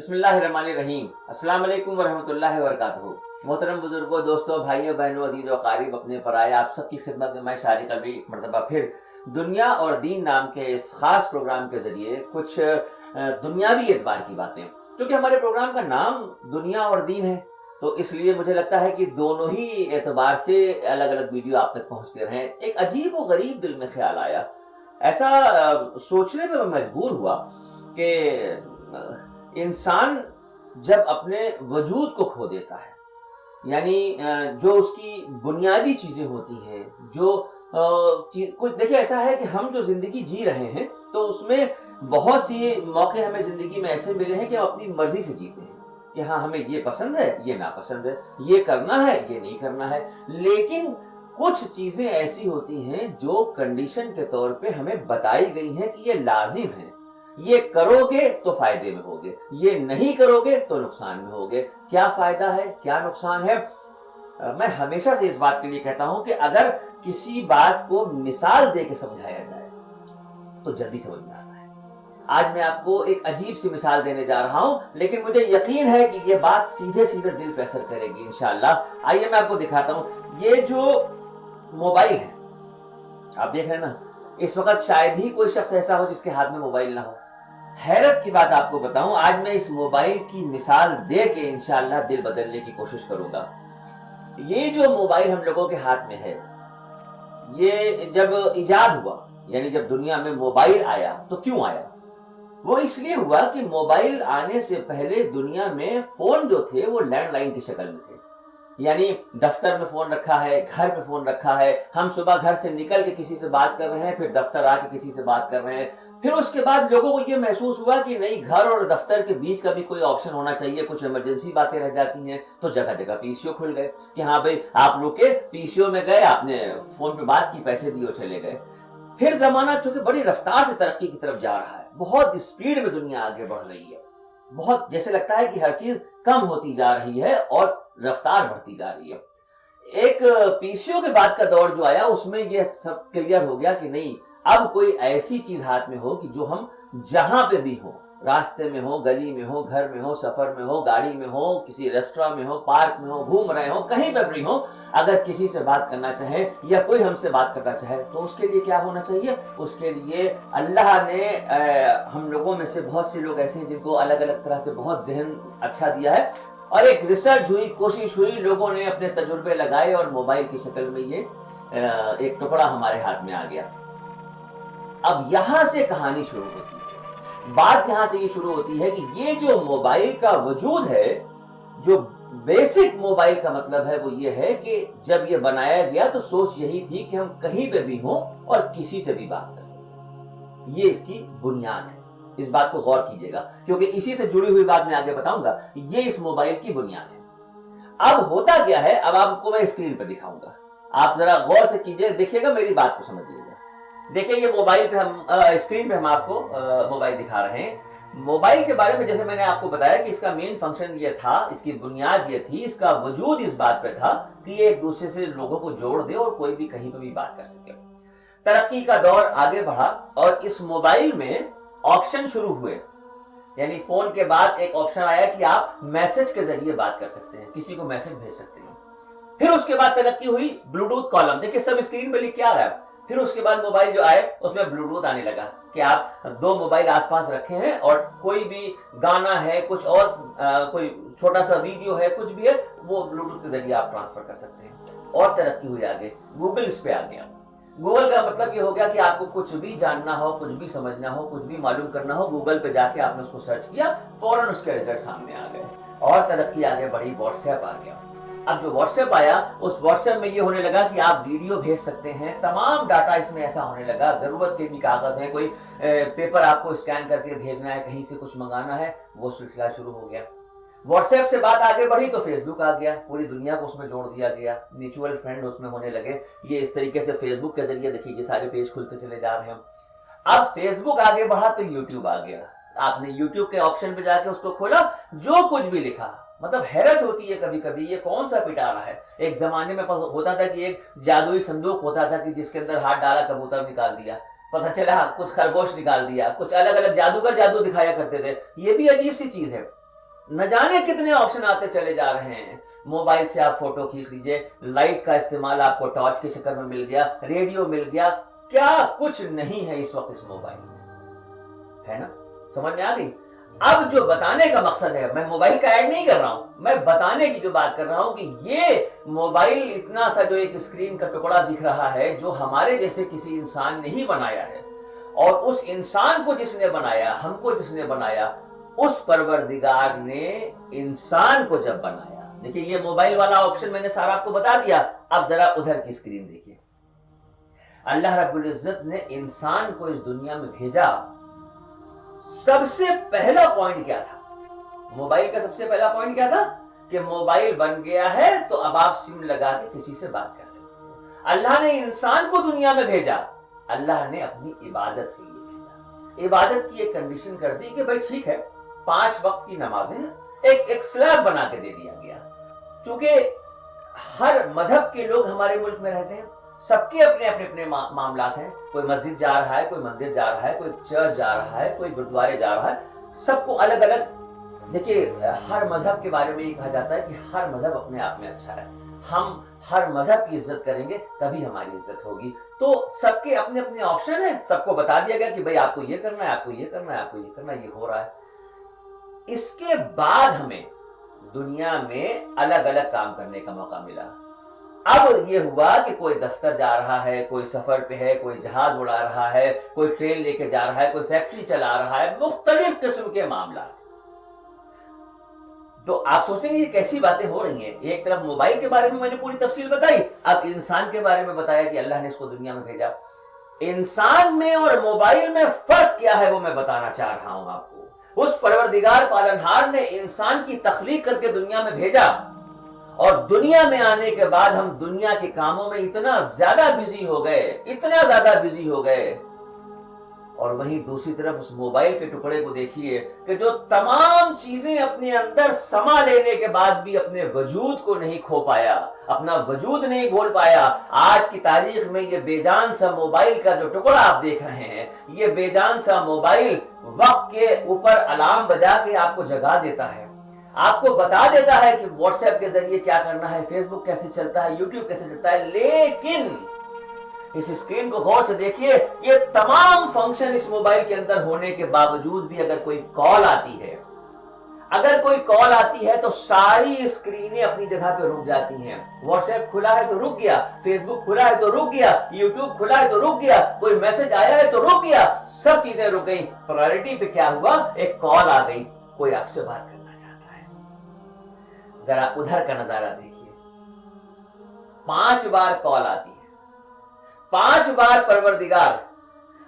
بسم اللہ الرحمن الرحیم۔ السلام علیکم ورحمۃ اللہ وبرکاتہ۔ محترم بزرگوں، دوستوں، بھائیوں، بہنوں، عزیز و اقارب، اپنے پرائے، آپ سب کی خدمت میں میں شاعر قلبی ایک مرتبہ پھر دنیا اور دین نام کے اس خاص پروگرام کے ذریعے کچھ دنیاوی اعتبار کی باتیں، کیونکہ ہمارے پروگرام کا نام دنیا اور دین ہے، تو اس لیے مجھے لگتا ہے کہ دونوں ہی اعتبار سے الگ الگ ویڈیو آپ تک پہنچتے رہیں۔ ایک عجیب و غریب دل میں خیال آیا، ایسا سوچنے پہ میں مجبور ہوا کہ انسان جب اپنے وجود کو کھو دیتا ہے، یعنی جو اس کی بنیادی چیزیں ہوتی ہیں، جو کچھ دیکھیں، ایسا ہے کہ ہم جو زندگی جی رہے ہیں تو اس میں بہت سی موقع ہمیں زندگی میں ایسے ملے ہیں کہ ہم اپنی مرضی سے جیتے ہیں کہ ہاں ہمیں یہ پسند ہے، یہ ناپسند ہے، یہ کرنا ہے، یہ نہیں کرنا ہے، لیکن کچھ چیزیں ایسی ہوتی ہیں جو کنڈیشن کے طور پہ ہمیں بتائی گئی ہیں کہ یہ لازم ہے، یہ کرو گے تو فائدے میں ہوگے، یہ نہیں کرو گے تو نقصان میں ہوگے۔ کیا فائدہ ہے، کیا نقصان ہے؟ میں ہمیشہ سے اس بات کے لیے کہتا ہوں کہ اگر کسی بات کو مثال دے کے سمجھایا جائے تو جلدی سمجھ میں آتا ہے۔ آج میں آپ کو ایک عجیب سی مثال دینے جا رہا ہوں، لیکن مجھے یقین ہے کہ یہ بات سیدھے سیدھے دل پہ اثر کرے گی انشاءاللہ۔ آئیے میں آپ کو دکھاتا ہوں۔ یہ جو موبائل ہے، آپ دیکھ رہے ہیں نا، اس وقت شاید ہی کوئی شخص ایسا ہو جس کے ہاتھ میں موبائل نہ ہو۔ حیرت کی بات آپ کو بتاؤں، آج میں اس موبائل کی مثال دے کے انشاءاللہ دل بدلنے کی کوشش کروں گا۔ یہ جو موبائل ہم لوگوں کے ہاتھ میں ہے، یہ جب ایجاد ہوا، یعنی جب دنیا میں موبائل آیا تو کیوں آیا؟ وہ اس لیے ہوا کہ موبائل آنے سے پہلے دنیا میں فون جو تھے وہ لینڈ لائن کی شکل میں تھے، یعنی دفتر میں فون رکھا ہے، گھر پہ فون رکھا ہے، ہم صبح گھر سے نکل کے کسی سے بات کر رہے ہیں، پھر دفتر آ کے کسی سے بات کر رہے ہیں، پھر اس کے بعد لوگوں کو یہ محسوس ہوا کہ نہیں، گھر اور دفتر کے بیچ کا بھی کوئی آپشن ہونا چاہیے، کچھ ایمرجنسی باتیں رہ جاتی ہیں، تو جگہ جگہ پی سی او کھل گئے کہ ہاں بھائی آپ لوگ کے پی سی او میں گئے، آپ نے فون پہ بات کی، پیسے دیے اور چلے گئے۔ پھر زمانہ چونکہ بڑی رفتار سے ترقی کی طرف جا رہا ہے، بہت اسپیڈ میں دنیا آگے بڑھ رہی ہے، بہت جیسے لگتا ہے کہ ہر چیز کم ہوتی جا رہی ہے اور رفتار بڑھتی جا رہی ہے۔ ایک پی سی او کے بعد کا دور جو آیا، اس میں یہ سب کلیئر ہو گیا کہ نہیں، اب کوئی ایسی چیز ہاتھ میں ہو کہ جو ہم جہاں پہ بھی ہو، راستے میں ہو، گلی میں ہو، گھر میں ہو، سفر میں ہو، گاڑی میں ہو، کسی ریسٹوراں میں ہو، پارک میں ہو، گھوم رہے ہو، کہیں پہ بھی ہو، اگر کسی سے بات کرنا چاہے یا کوئی ہم سے بات کرنا چاہے تو اس کے لیے کیا ہونا چاہیے؟ اس کے لیے اللہ نے ہم لوگوں میں سے بہت سے لوگ ایسے ہیں جن کو الگ الگ طرح سے بہت ذہن اچھا دیا ہے، اور ایک ریسرچ ہوئی، کوشش ہوئی، لوگوں نے اپنے تجربے لگائے اور موبائل کی شکل میں یہ ایک ٹکڑا ہمارے ہاتھ میں آ گیا۔ اب یہاں سے کہانی شروع ہوتی ہے، بات یہاں سے یہ شروع ہوتی ہے کہ یہ جو موبائل کا وجود ہے، جو بیسک موبائل کا مطلب ہے وہ یہ ہے کہ جب یہ بنایا گیا تو سوچ یہی تھی کہ ہم کہیں پہ بھی ہوں اور کسی سے بھی بات کر سکیں۔ یہ اس کی بنیاد ہے، اس بات کو غور کیجئے گا کیونکہ اسی سے جڑی ہوئی بات میں آگے بتاؤں گا۔ یہ اس موبائل کی بنیاد ہے۔ اب ہوتا کیا ہے، اب آپ کو میں اسکرین پہ دکھاؤں گا، آپ ذرا غور سے کیجئے، دیکھیے گا، میری بات کو سمجھیے گا۔ دیکھیں یہ موبائل پہ ہم اسکرین پہ ہم آپ کو موبائل دکھا رہے ہیں۔ موبائل کے بارے میں جیسے میں نے آپ کو بتایا کہ اس کا مین فنکشن یہ تھا، اس کی بنیاد یہ تھی، اس کا وجود اس بات پہ تھا کہ یہ ایک دوسرے سے لوگوں کو جوڑ دے اور کوئی بھی کہیں پہ بھی بات کر سکے۔ ترقی کا دور آگے بڑھا اور اس موبائل میں آپشن شروع ہوئے، یعنی فون کے بعد ایک آپشن آیا کہ آپ میسج کے ذریعے بات کر سکتے ہیں، کسی کو میسج بھیج سکتے ہیں۔ پھر اس کے بعد ترقی ہوئی، بلوٹوتھ کالم، دیکھیں سب اسکرین پہ لکھ کے آ رہا ہے۔ پھر اس کے بعد موبائل جو آئے اس میں بلوٹوتھ آنے لگا کہ آپ دو موبائل آس پاس رکھے ہیں اور کوئی بھی گانا ہے، کچھ اور کوئی چھوٹا سا ویڈیو ہے، کچھ بھی ہے، وہ بلوٹوتھ کے ذریعے آپ ٹرانسفر کر سکتے ہیں۔ اور ترقی ہوئی آگے، گوگل اس پہ آ گیا۔ گوگل کا مطلب یہ ہو گیا کہ آپ کو کچھ بھی جاننا ہو، کچھ بھی سمجھنا ہو، کچھ بھی معلوم کرنا ہو، گوگل پہ جا کے آپ نے اس کو سرچ کیا، فوراً اس کے رزلٹ سامنے آ گئے۔ اور ترقی آگے بڑھی، واٹس ایپ آ گیا۔ اب جو واٹس ایپ آیا، اس واٹس ایپ میں یہ ہونے لگا کہ آپ ویڈیو بھیج سکتے ہیں، تمام ڈاٹا اس میں ایسا ہونے لگا، ضرورت کے بھی کاغذ ہیں، کوئی پیپر آپ کو اسکین کر کے بھیجنا ہے، کہیں سے کچھ منگانا ہے، وہ سلسلہ شروع ہو گیا۔ واٹس ایپ سے بات آگے بڑھی تو فیس بک آ گیا، پوری دنیا کو اس میں جوڑ دیا گیا، میوچول فرینڈ اس میں ہونے لگے۔ یہ اس طریقے سے فیس بک کے ذریعے دیکھیے یہ سارے پیج کھلتے چلے جا رہے ہیں۔ اب فیس بک آگے بڑھا تو یوٹیوب آ گیا، آپ نے یوٹیوب کے آپشن پہ جا کے اس کو کھولا، جو کچھ بھی لکھا، مطلب حیرت ہوتی ہے کبھی کبھی یہ کون سا پٹا رہا ہے۔ ایک زمانے میں ہوتا تھا کہ ایک جادوئی صندوق ہوتا تھا کہ جس کے اندر ہاتھ ڈالا کبوتر نکال دیا، پتہ چلا کچھ خرگوش نکال دیا، کچھ الگ الگ جادوگر جادو دکھایا کرتے تھے۔ یہ بھی عجیب سی چیز ہے نہ جانے کتنے آپشن آتے چلے جا رہے ہیں. موبائل سے آپ فوٹو کھینچ لیجئے, لائٹ کا استعمال آپ کو ٹارچ کی شکل میں مل گیا, ریڈیو مل گیا, کیا کچھ نہیں ہے اس وقت اس موبائل میں, ہے نا؟ سمجھ میں آ گئی؟ اب جو بتانے کا مقصد ہے, میں موبائل کا ایڈ نہیں کر رہا ہوں, میں بتانے کی جو بات کر رہا ہوں کہ یہ موبائل اتنا سا جو ایک اسکرین کا ٹکڑا دکھ رہا ہے جو ہمارے جیسے کسی انسان نے ہی بنایا ہے, اور اس انسان کو جس نے بنایا, ہم کو جس نے بنایا, اس پروردگار نے انسان کو جب بنایا, دیکھیے یہ موبائل والا آپشن میں نے سارا آپ کو بتا دیا, اب ذرا ادھر کی اسکرین دیکھیے. اللہ رب العزت نے انسان کو اس دنیا میں بھیجا, سب سے پہلا پوائنٹ کیا تھا؟ موبائل کا سب سے پہلا پوائنٹ کیا تھا کہ موبائل بن گیا ہے تو اب آپ سم لگا کے کسی سے بات کر سکتے ہیں. اللہ نے انسان کو دنیا میں بھیجا, اللہ نے اپنی عبادت کے لیے بھیجا. عبادت کی ایک کنڈیشن کر دی کہ بھائی ٹھیک ہے 5 وقت کی نمازیں ہیں, ایک سلیب بنا کے دے دیا گیا. چونکہ ہر مذہب کے لوگ ہمارے ملک میں رہتے ہیں, سب کے اپنے اپنے اپنے معاملات ہیں, کوئی مسجد جا رہا ہے, کوئی مندر جا رہا ہے, کوئی چرچ جا رہا ہے, کوئی گردوارے جا رہا ہے, سب کو الگ الگ. دیکھیے ہر مذہب کے بارے میں یہ کہا جاتا ہے کہ ہر مذہب اپنے آپ میں اچھا ہے, ہم ہر مذہب کی عزت کریں گے تبھی ہماری عزت ہوگی. تو سب کے اپنے اپنے آپشن ہیں, سب کو بتا دیا گیا کہ بھائی آپ کو یہ کرنا ہے, آپ کو یہ کرنا ہے, آپ کو یہ کرنا ہے, یہ ہو رہا ہے. اس کے بعد ہمیں دنیا میں الگ الگ کام کرنے کا موقع ملا. اب یہ ہوا کہ کوئی دفتر جا رہا ہے, کوئی سفر پہ ہے, کوئی جہاز اڑا رہا ہے, کوئی ٹرین لے کے جا رہا ہے, کوئی فیکٹری چلا رہا ہے, مختلف قسم کے معاملات. تو آپ سوچیں گے یہ کیسی باتیں ہو رہی ہیں. ایک طرف موبائل کے بارے میں نے پوری تفصیل بتائی, اب انسان کے بارے میں بتایا کہ اللہ نے اس کو دنیا میں بھیجا. انسان میں اور موبائل میں فرق کیا ہے وہ میں بتانا چاہ رہا ہوں آپ کو. اس پروردگار پالنہار نے انسان کی تخلیق کر کے دنیا میں بھیجا, اور دنیا میں آنے کے بعد ہم دنیا کے کاموں میں اتنا زیادہ بزی ہو گئے, اتنا زیادہ بزی ہو گئے. اور وہیں دوسری طرف اس موبائل کے ٹکڑے کو دیکھیے کہ جو تمام چیزیں اپنے اندر سما لینے کے بعد بھی اپنے وجود کو نہیں کھو پایا, اپنا وجود نہیں بھول پایا. آج کی تاریخ میں یہ بے جان سا موبائل کا جو ٹکڑا آپ دیکھ رہے ہیں, یہ بے جان سا موبائل وقت کے اوپر الارم بجا کے آپ کو جگا دیتا ہے, آپ کو بتا دیتا ہے کہ واٹس ایپ کے ذریعے کیا کرنا ہے, فیس بک کیسے چلتا ہے, یوٹیوب کیسے چلتا ہے. لیکن اس اسکرین کو غور سے دیکھیے, یہ تمام فنکشن اس موبائل کے اندر ہونے کے باوجود بھی اگر کوئی کال آتی ہے, اگر کوئی کال آتی ہے تو ساری اسکرینیں اپنی جگہ پہ رک جاتی ہیں. واٹس ایپ کھلا ہے تو رک گیا, فیس بک کھلا ہے تو رک گیا, یوٹیوب کھلا ہے تو رک گیا, کوئی میسج آیا ہے تو رک گیا, سب چیزیں رک گئی. پرائرٹی پہ کیا ہوا, ایک کال آ گئی, کوئی آپ سے بات کرنا چاہتا ہے. ذرا ادھر کا نظارہ دیکھیے, 5 بار کال آتی ہے, 5 بار پروردگار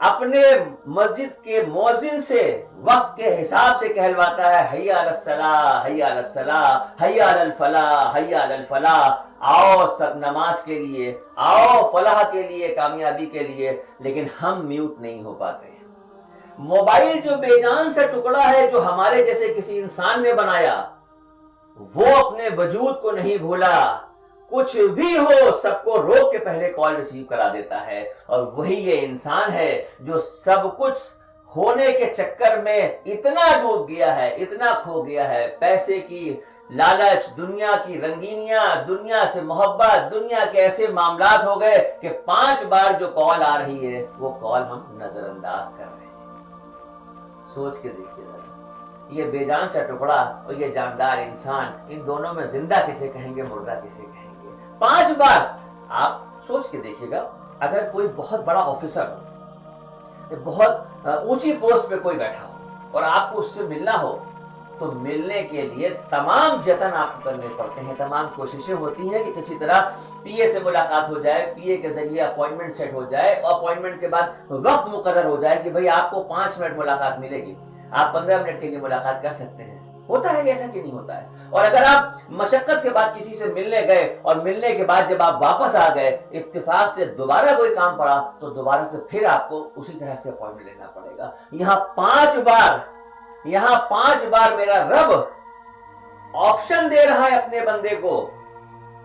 اپنے مسجد کے مؤذن سے وقت کے حساب سے کہلواتا ہے, حی علی الصلاۃ, حی علی الصلاۃ, حی علی الفلاح, حی علی الفلاح. آؤ سب نماز کے لیے, آؤ فلاح کے لیے, کامیابی کے لیے. لیکن ہم میوٹ نہیں ہو پاتے. موبائل جو بے جان سے ٹکڑا ہے جو ہمارے جیسے کسی انسان نے بنایا, وہ اپنے وجود کو نہیں بھولا. کچھ بھی ہو سب کو روک کے پہلے کال ریسیو کرا دیتا ہے. اور وہی یہ انسان ہے جو سب کچھ ہونے کے چکر میں اتنا ڈوب گیا ہے, اتنا کھو گیا ہے. پیسے کی لالچ, دنیا کی رنگینیاں, دنیا سے محبت, دنیا کے ایسے معاملات ہو گئے کہ 5 بار جو کال آ رہی ہے وہ کال ہم نظر انداز کر رہے ہیں. سوچ کے دیکھیے ذرا, یہ بے جان سا ٹکڑا اور یہ جاندار انسان, ان دونوں میں زندہ کسے کہیں گے, مردہ کسے کہیں گے. 5 بار آپ سوچ کے دیکھیے گا. اگر کوئی بہت بڑا آفیسر ہو, بہت اونچی پوسٹ پہ کوئی بیٹھا ہو اور آپ کو اس سے ملنا ہو, تو ملنے کے لیے تمام جتن آپ کو کرنے پڑتے ہیں, تمام کوششیں ہوتی ہیں کہ کسی طرح پی اے سے ملاقات ہو جائے, پی اے کے ذریعے اپوائنٹمنٹ سیٹ ہو جائے, اور اپوائنٹمنٹ کے بعد وقت مقرر ہو جائے کہ بھئی آپ کو 5 منٹ ملاقات ملے گی, آپ 15 منٹ کے لیے ملاقات کر سکتے ہیں. ہوتا ہے ایسا کہ نہیں ہوتا ہے؟ اور اگر آپ مشقت کے بعد کسی سے ملنے گئے اور ملنے کے بعد جب آپ واپس آ گئے, اتفاق سے دوبارہ کوئی کام پڑا, تو دوبارہ سے پھر آپ کو اسی طرح سے اپوائنٹمنٹ لینا پڑے گا. یہاں 5 بار میرا رب آپشن دے رہا ہے اپنے بندے کو,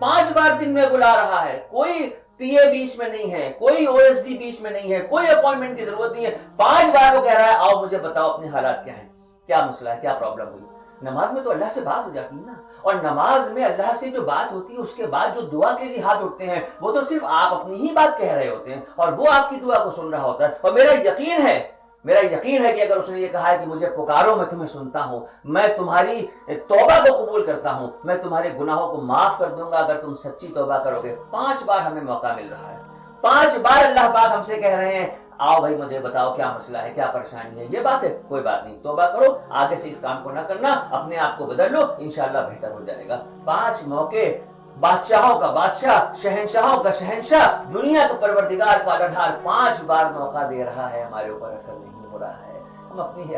5 بار دن میں بلا رہا ہے. کوئی پی اے بیچ میں نہیں ہے, کوئی او ایس ڈی بیچ میں نہیں ہے, کوئی اپوائنٹمنٹ کی ضرورت نہیں ہے. 5 بار وہ کہہ رہا ہے آؤ مجھے بتاؤ اپنے حالات کیا ہیں, کیا مسئلہ ہے, کیا پرابلم ہوئی. نماز میں تو اللہ سے بات ہو جاتی ہے نا, اور نماز میں اللہ سے جو بات ہوتی ہے اس کے بعد جو دعا کے لیے ہاتھ اٹھتے ہیں وہ تو صرف آپ اپنی ہی بات کہہ رہے ہوتے ہیں اور وہ آپ کی دعا کو سن رہا ہوتا ہے. اور میرا یقین ہے کہ اگر اس نے یہ کہا ہے کہ مجھے پکارو میں تمہیں سنتا ہوں, میں تمہاری توبہ کو قبول کرتا ہوں, میں تمہارے گناہوں کو معاف کر دوں گا اگر تم سچی توبہ کرو گے. 5 بار ہمیں موقع مل رہا ہے, 5 بار اللہ پاک ہم سے کہہ رہے ہیں آؤ بھائی مجھے بتاؤ کیا مسئلہ ہے, کیا پریشانی ہے. یہ بات ہے, کوئی بات نہیں, توبہ کرو, آگے سے اس کام کو نہ کرنا, اپنے آپ کو بدل لو, انشاءاللہ بہتر ہو جائے گا. 5 موقع, بادشاہوں کا بادشاہ, شہنشاہوں کا شہنشاہ, دنیا کا پروردگار پالنہار 5 بار موقع دے رہا ہے, ہمارے اوپر اثر نہیں ہو رہا ہے. ہم اپنی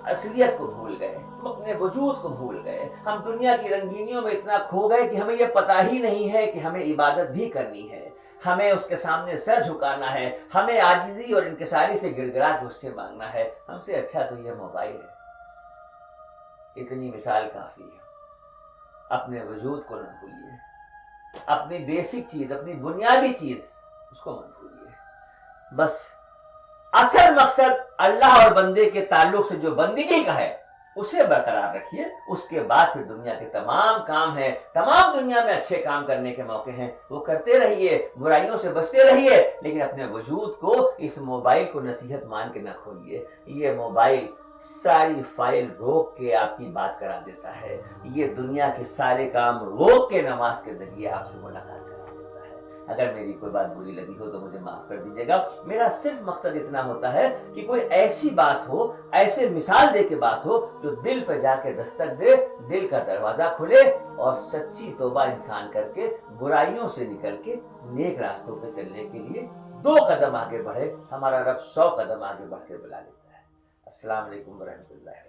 اصلیت کو بھول گئے, ہم اپنے وجود کو بھول گئے, ہم دنیا کی رنگینیوں میں اتنا کھو گئے کہ ہمیں یہ پتہ ہی نہیں ہے کہ ہمیں عبادت بھی کرنی ہے, ہمیں اس کے سامنے سر جھکانا ہے, ہمیں عاجزی اور انکساری سے گڑ گڑا کے اس سے مانگنا ہے. ہم سے اچھا تو یہ موبائل ہے. اتنی مثال کافی ہے. اپنے وجود کو نہ بھولیے, اپنی بیسک چیز, اپنی بنیادی چیز اس کو مت بھولیے. بس اصل مقصد اللہ اور بندے کے تعلق سے جو بندگی کا ہے اسے برقرار رکھیے. اس کے بعد پھر دنیا کے تمام کام ہیں, تمام دنیا میں اچھے کام کرنے کے موقع ہیں, وہ کرتے رہیے, برائیوں سے بچتے رہیے, لیکن اپنے وجود کو اس موبائل کو نصیحت مان کے نہ کھولیے. یہ موبائل ساری فائل روک کے آپ کی بات کرا دیتا ہے, یہ دنیا کے سارے کام روک کے نماز کے ذریعے آپ سے ملاقات کرا دیتا ہے. اگر میری کوئی بات بری لگی ہو تو مجھے معاف کر دیجیے گا. میرا صرف مقصد اتنا ہوتا ہے کہ کوئی ایسی بات ہو, ایسے مثال دے کے بات ہو جو دل پہ جا کے دستک دے, دل کا دروازہ کھلے اور سچی توبہ انسان کر کے برائیوں سے نکل کے نیک راستوں پہ چلنے کے لیے 2 قدم آگے بڑھے. ہمارا رب 100 قدم آگے بڑھ کے بلا لیتا ہے. السلام علیکم ورحمۃ اللہ.